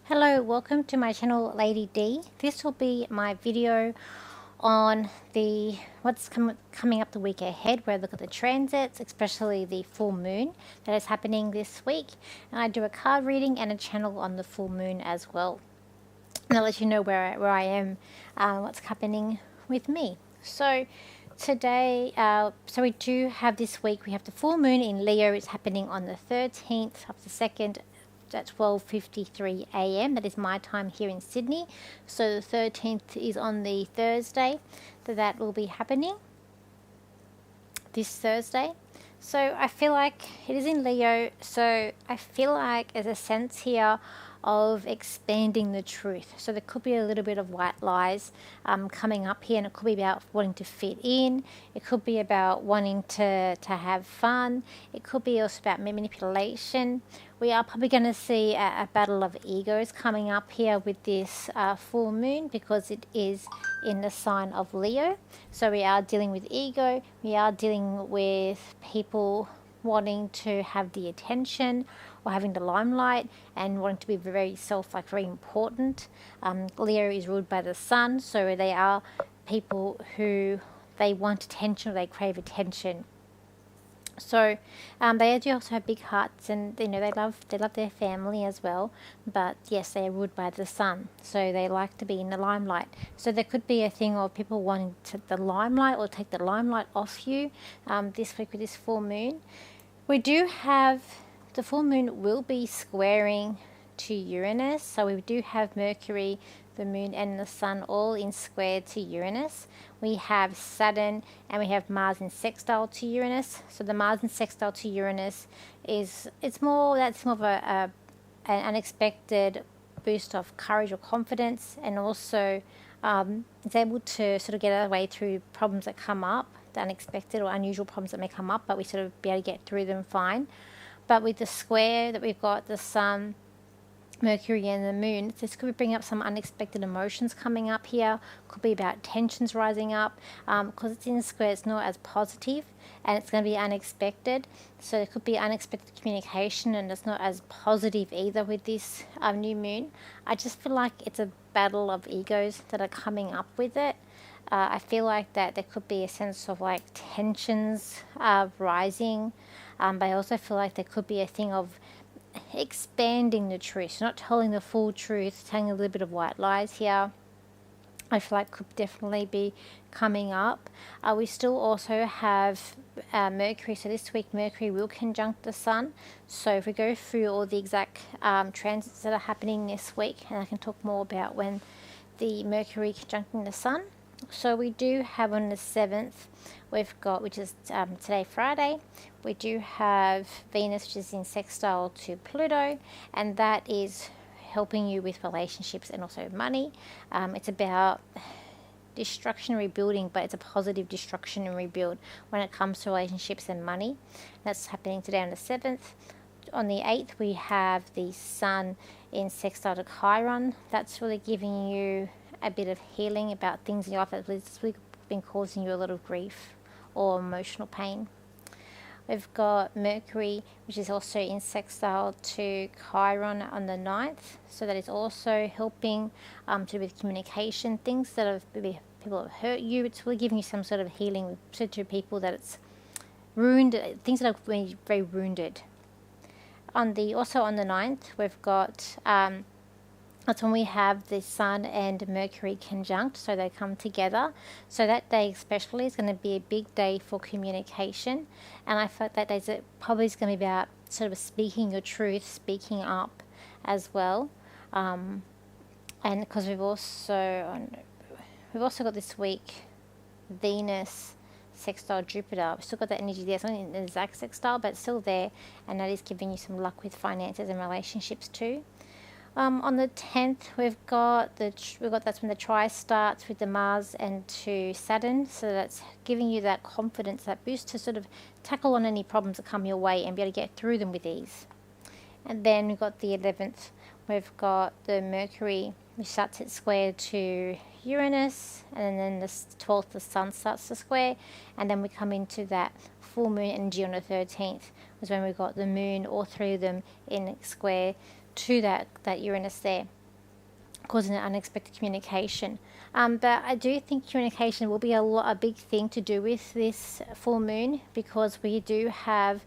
Hello, welcome to my channel Lady D. This will be my video on what's coming up the week ahead, where I look at the transits, especially the full moon that is happening this week. And I do a card reading and a channel on the full moon as well. And I'll let you know where I am, what's happening with me. So today, we do have this week, we have the full moon in Leo. It's happening on the 13th of the 2nd at 12:53 a.m. That is my time here in Sydney. So the 13th is on the Thursday that will be happening this Thursday. So I feel like it is in Leo, so I feel like there's a sense here of expanding the truth. So there could be a little bit of white lies coming up here, and it could be about wanting to fit in. It could be about wanting to have fun. It could be also about manipulation. We are probably going to see a battle of egos coming up here with this full moon, because it is in the sign of Leo. So we are dealing with ego. We are dealing with people wanting to have the attention or having the limelight and wanting to be very very important. Leo is ruled by the sun, so they are people who they want attention, or they crave attention. So they do also have big hearts, and they love their family as well. But yes, they are ruled by the sun, so they like to be in the limelight. So there could be a thing of people wanting to the limelight or take the limelight off you this week with this full moon. We do have the full moon will be squaring to Uranus, so we do have Mercury, the moon and the sun all in square to Uranus. We have Saturn and we have Mars in sextile to Uranus. So the Mars in sextile to Uranus is more of an unexpected boost of courage or confidence, and also it's able to sort of get our way through problems that come up, the unexpected or unusual problems that may come up, but we sort of be able to get through them fine. But with the square that we've got, the sun, Mercury and the moon, this could bring up some unexpected emotions coming up here. Could be about tensions rising up, because it's in square, it's not as positive, and it's going to be unexpected. So there could be unexpected communication, and it's not as positive either with this new moon. I just feel like it's a battle of egos that are coming up with it. I feel like that there could be a sense of like tensions rising, but I also feel like there could be a thing of expanding the truth, not telling the full truth, telling a little bit of white lies here. I feel like could definitely be coming up. We still also have Mercury. So this week Mercury will conjunct the sun. So if we go through all the exact transits that are happening this week, and I can talk more about when the Mercury conjuncting the sun. So we do have on the 7th, we've got, which is today Friday, we do have Venus, which is in sextile to Pluto, and that is helping you with relationships and also money. It's about destruction and rebuilding, but it's a positive destruction and rebuild when it comes to relationships and money. That's happening today on the 7th. On the 8th, we have the sun in sextile to Chiron. That's really giving you a bit of healing about things in your life that's really been causing you a lot of grief or emotional pain. We've got Mercury, which is also in sextile to Chiron on the 9th. So that is also helping to do with communication, things that have people have hurt you. It's really giving you some sort of healing to people that it's ruined, things that are very wounded. Also on the 9th, we've got that's when we have the sun and Mercury conjunct, so they come together. So that day especially is going to be a big day for communication, and I feel like that day probably is going to be about sort of speaking your truth, speaking up as well. And because we've also got this week Venus sextile Jupiter. We've still got that energy there. It's not in the exact sextile, but it's still there, and that is giving you some luck with finances and relationships too. On the 10th, we've got that's when the tri starts with the Mars and to Saturn. So that's giving you that confidence, that boost to sort of tackle on any problems that come your way and be able to get through them with ease. And then we've got the 11th, we've got the Mercury, which starts at square to Uranus, and then the 12th, the Sun starts to square, and then we come into that full moon energy on the 13th, was when we got the moon, all three of them in square to that Uranus there. causing an unexpected communication. But I do think communication will be a big thing to do with this full moon, because we do have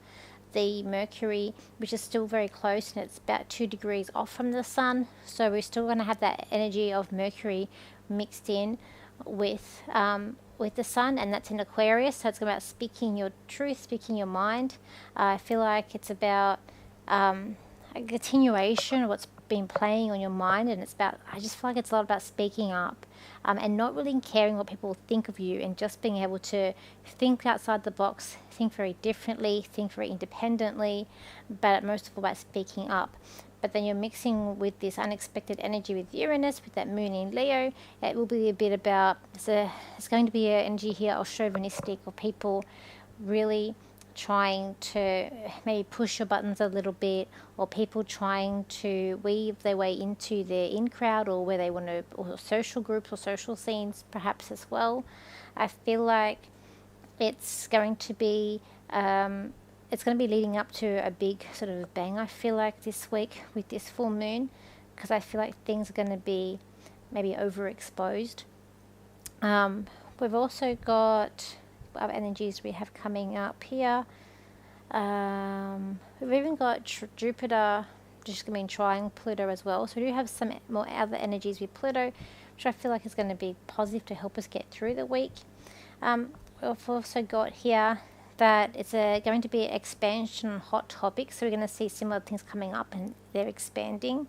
the Mercury, which is still very close, and it's about 2 degrees off from the sun. So we're still going to have that energy of Mercury mixed in with the sun, and that's in Aquarius. So it's about speaking your truth, speaking your mind. I feel like it's about a continuation of what's been playing on your mind, and I just feel like it's a lot about speaking up, and not really caring what people think of you, and just being able to think outside the box, think very differently, think very independently, but most of all about speaking up. But then you're mixing with this unexpected energy with Uranus, with that moon in Leo. It will be a bit about, it's going to be an energy here of chauvinistic, or people really trying to maybe push your buttons a little bit, or people trying to weave their way into their in crowd, or where they want to, or social groups or social scenes perhaps as well. I feel like it's going to be leading up to a big sort of bang, I feel like, this week with this full moon, because I feel like things are going to be maybe overexposed. We've also got other energies we have coming up here. We've even got Jupiter just going to be trying Pluto as well. So we do have some more other energies with Pluto, which I feel like is going to be positive to help us get through the week. We've also got here that it's going to be an expansion on hot topics. So we're going to see similar things coming up, and they're expanding.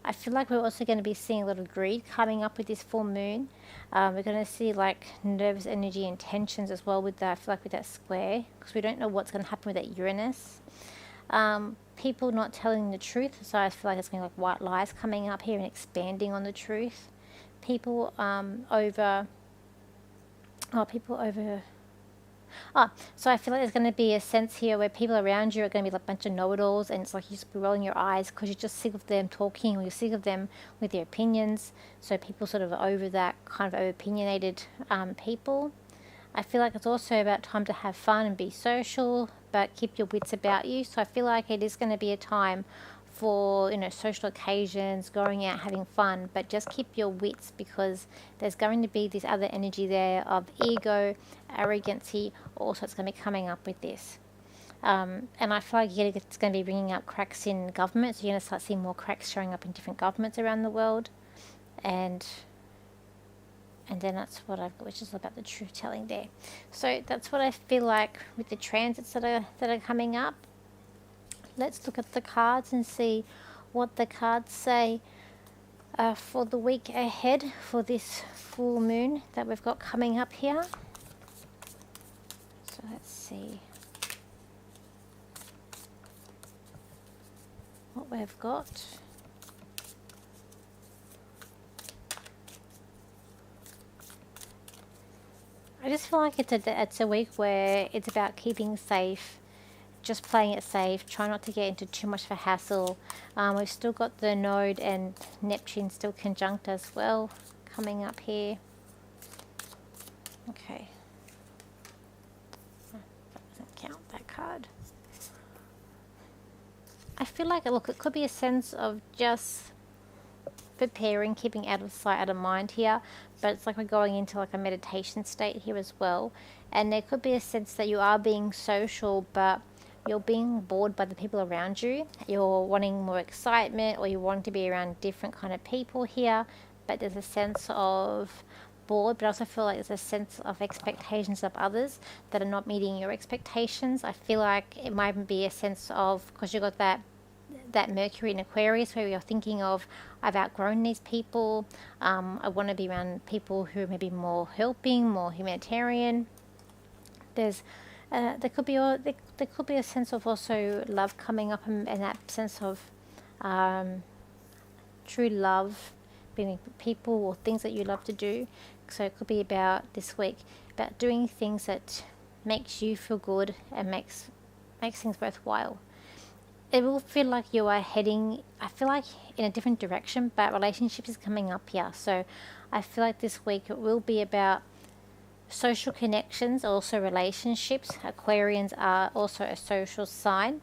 I feel like we're also going to be seeing a lot of greed coming up with this full moon. We're going to see like nervous energy and tensions as well with that. I feel like with that square, because we don't know what's going to happen with that Uranus. People not telling the truth. So I feel like it's going to be like white lies coming up here and expanding on the truth. People over. So I feel like there's going to be a sense here where people around you are going to be like a bunch of know-it-alls, and it's like you just be rolling your eyes because you're just sick of them talking, or you're sick of them with their opinions. So people sort of over that kind of over-opinionated people. I feel like it's also about time to have fun and be social, but keep your wits about you. So I feel like it is going to be a time for, social occasions, going out, having fun, but just keep your wits, because there's going to be this other energy there of ego, arrogancy, also it's going to be coming up with this. And I feel like it's going to be bringing up cracks in government, so you're going to start seeing more cracks showing up in different governments around the world, and then that's what I've got, which is about the truth telling there. So that's what I feel like with the transits that are coming up. Let's look at the cards and see what the cards say for the week ahead for this full moon that we've got coming up here. So let's see what we've got. I just feel like it's a week where it's about keeping safe, just playing it safe, try not to get into too much of a hassle. We've still got the Node and Neptune still conjunct as well coming up here. Okay. That doesn't count, that card. I feel like, look, it could be a sense of just preparing, keeping out of sight, out of mind here, but it's like we're going into like a meditation state here as well. And there could be a sense that you are being social, but you're being bored by the people around you. You're wanting more excitement, or you want to be around different kind of people here, but there's a sense of bored, but I also feel like there's a sense of expectations of others that are not meeting your expectations. I feel like it might be a sense of, because you've got that Mercury in Aquarius, where you're thinking of, I've outgrown these people, I want to be around people who are maybe more helping, more humanitarian. There could be a sense of also love coming up, and that sense of true love, being people or things that you love to do. So it could be about this week, about doing things that makes you feel good and makes things worthwhile. It will feel like you are heading, I feel like, in a different direction, but relationships is coming up here. So I feel like this week it will be about social connections, also relationships. Aquarians are also a social sign.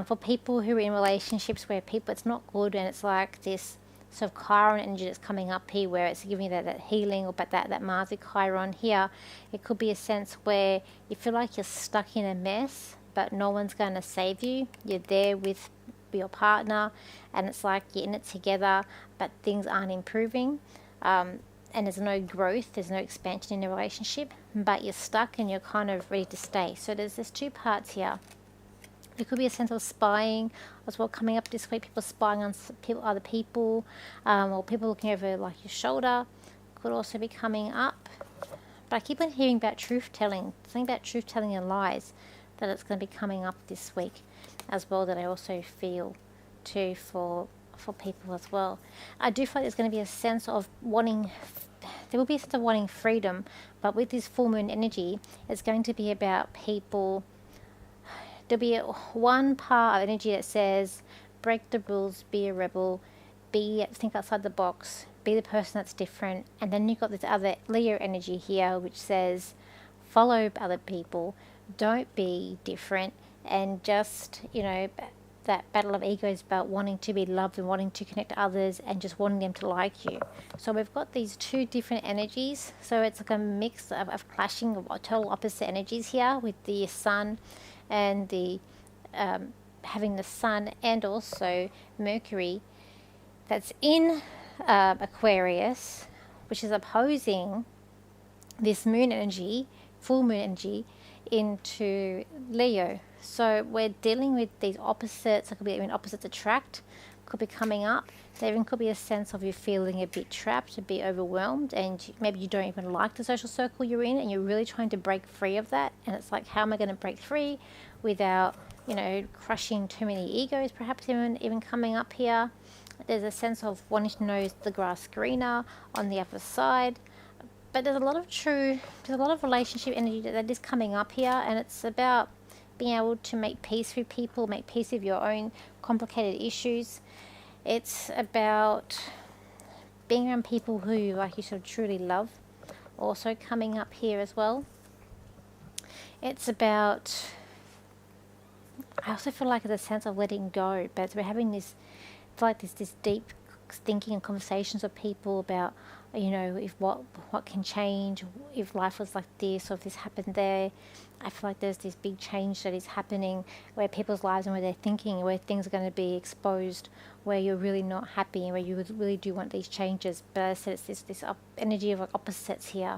For people who are in relationships where it's not good, and it's like this sort of Chiron energy that's coming up here, where it's giving you that healing, or but that Mars with Chiron here. It could be a sense where you feel like you're stuck in a mess, but no one's going to save you. You're there with your partner, and it's like you're in it together, but things aren't improving. And there's no growth, there's no expansion in the relationship, but you're stuck and you're kind of ready to stay. So there's two parts here. There could be a sense of spying as well coming up this week, people spying on other people, or people looking over like your shoulder could also be coming up. But I keep on hearing about truth-telling, something about truth-telling and lies, that it's going to be coming up this week as well, that I also feel too for people as well. I do feel like there's going to be a sense of wanting, there will be a sense of wanting freedom, but with this full moon energy, it's going to be about people. There'll be one part of energy that says, break the rules, be a rebel, think outside the box, be the person that's different. And then you've got this other Leo energy here, which says, follow other people, don't be different, and just, that battle of egos about wanting to be loved and wanting to connect to others and just wanting them to like you. So we've got these two different energies. So it's like a mix of clashing of total opposite energies here, with the sun and the having the sun and also Mercury that's in Aquarius, which is opposing this moon energy, full moon energy, into Leo. So we're dealing with these opposites. It could be opposites attract, could be coming up. There even could be a sense of you feeling a bit trapped, a bit overwhelmed, and maybe you don't even like the social circle you're in, and you're really trying to break free of that. And it's like, how am I going to break free without, crushing too many egos, perhaps even coming up here. There's a sense of wanting to know, is the grass greener on the other side? But there's a lot of relationship energy that is coming up here, and it's about being able to make peace with people, make peace with your own complicated issues. It's about being around people who you sort of truly love, also coming up here as well. It's about, I also feel like it's a sense of letting go, but we're having this deep thinking and conversations with people about, if what can change, if life was like this, or if this happened there. I feel like there's this big change that is happening, where people's lives and where they're thinking, where things are going to be exposed, where you're really not happy, and where you really do want these changes. But as I said, it's this energy of opposites here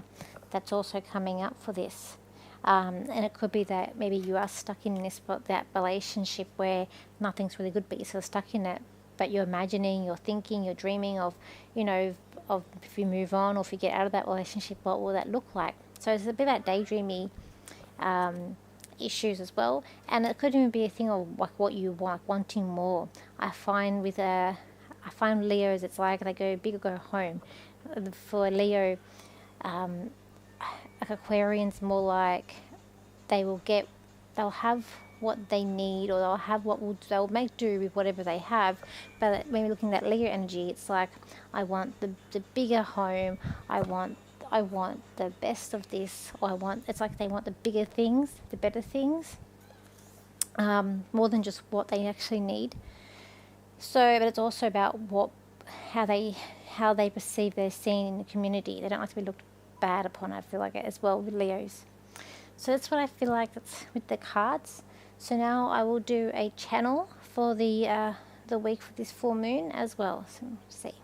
that's also coming up for this. And it could be that maybe you are stuck in that relationship where nothing's really good, but you're sort of stuck in it. But you're imagining, you're thinking, you're dreaming of, of if you move on, or if you get out of that relationship, what will that look like? So it's a bit about daydreamy issues as well. And it could even be a thing of like what you want, wanting more. I find Leos, it's like they go big or go home. For Leo, like Aquarians, more like they'll have what they need, or they'll have they'll make do with whatever they have. But when we're looking at Leo energy, it's like, I want the bigger home, I want the best of this, or it's like they want the bigger things, the better things, more than just what they actually need. So, but it's also about how they perceive their scene in the community. They don't like to be looked bad upon, I feel like, it as well with Leos. So that's what I feel like that's with the cards. So now I will do a channel for the week for this full moon as well. So let's see.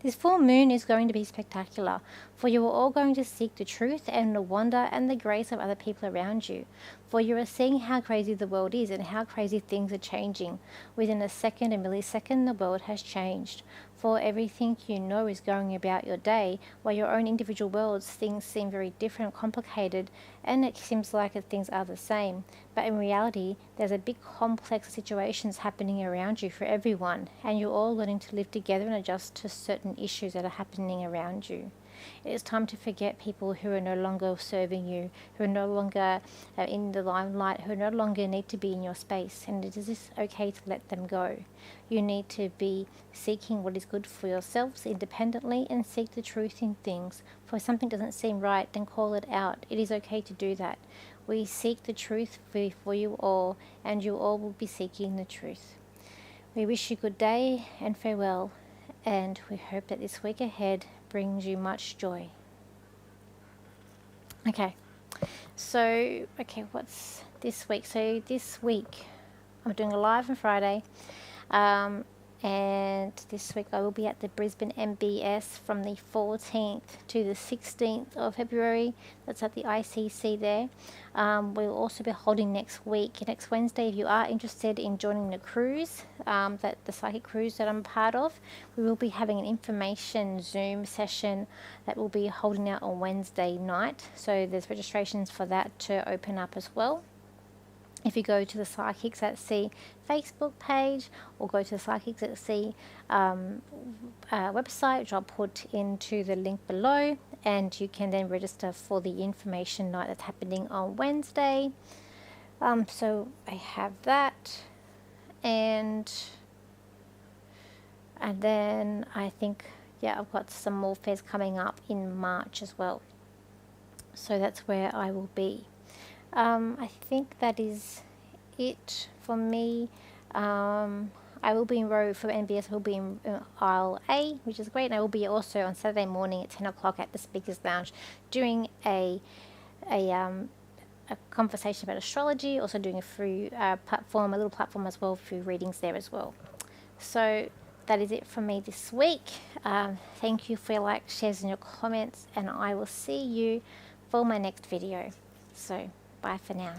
This full moon is going to be spectacular, for you are all going to seek the truth and the wonder and the grace of other people around you. For you are seeing how crazy the world is and how crazy things are changing. Within a second, a millisecond, the world has changed. For everything you know is going about your day, while your own individual worlds, things seem very different, complicated, and it seems like things are the same. But in reality, there's a big complex of situations happening around you for everyone, and you're all learning to live together and adjust to certain issues that are happening around you. It is time to forget people who are no longer serving you, who are no longer in the limelight, who no longer need to be in your space, and it is okay to let them go. You need to be seeking what is good for yourselves independently and seek the truth in things. For if something doesn't seem right, then call it out. It is okay to do that. We seek the truth for you all, and you all will be seeking the truth. We wish you good day and farewell, and we hope that this week ahead brings you much joy. Okay, so, what's this week? So this week I'm doing a live on Friday, and this week I will be at the Brisbane MBS from the 14th to the 16th of February. That's at the ICC there. We'll also be holding next Wednesday, if you are interested in joining the cruise, the psychic cruise that I'm part of. We will be having an information Zoom session that will be holding out on Wednesday night. So there's registrations for that to open up as well. If you go to the Psychics at Sea Facebook page, or go to the Psychics at Sea website, which I'll put into the link below, and you can then register for the information night that's happening on Wednesday. So I have that, and then I think, I've got some more fairs coming up in March as well. So that's where I will be. I think that is it for me. I will be in row for MBS. I will be in aisle A, which is great. And I will be also on Saturday morning at 10 o'clock at the Speakers Lounge doing a conversation about astrology, also doing a free a little platform as well, for readings there as well. So that is it from me this week. Thank you for your likes, shares and your comments, and I will see you for my next video. So bye for now.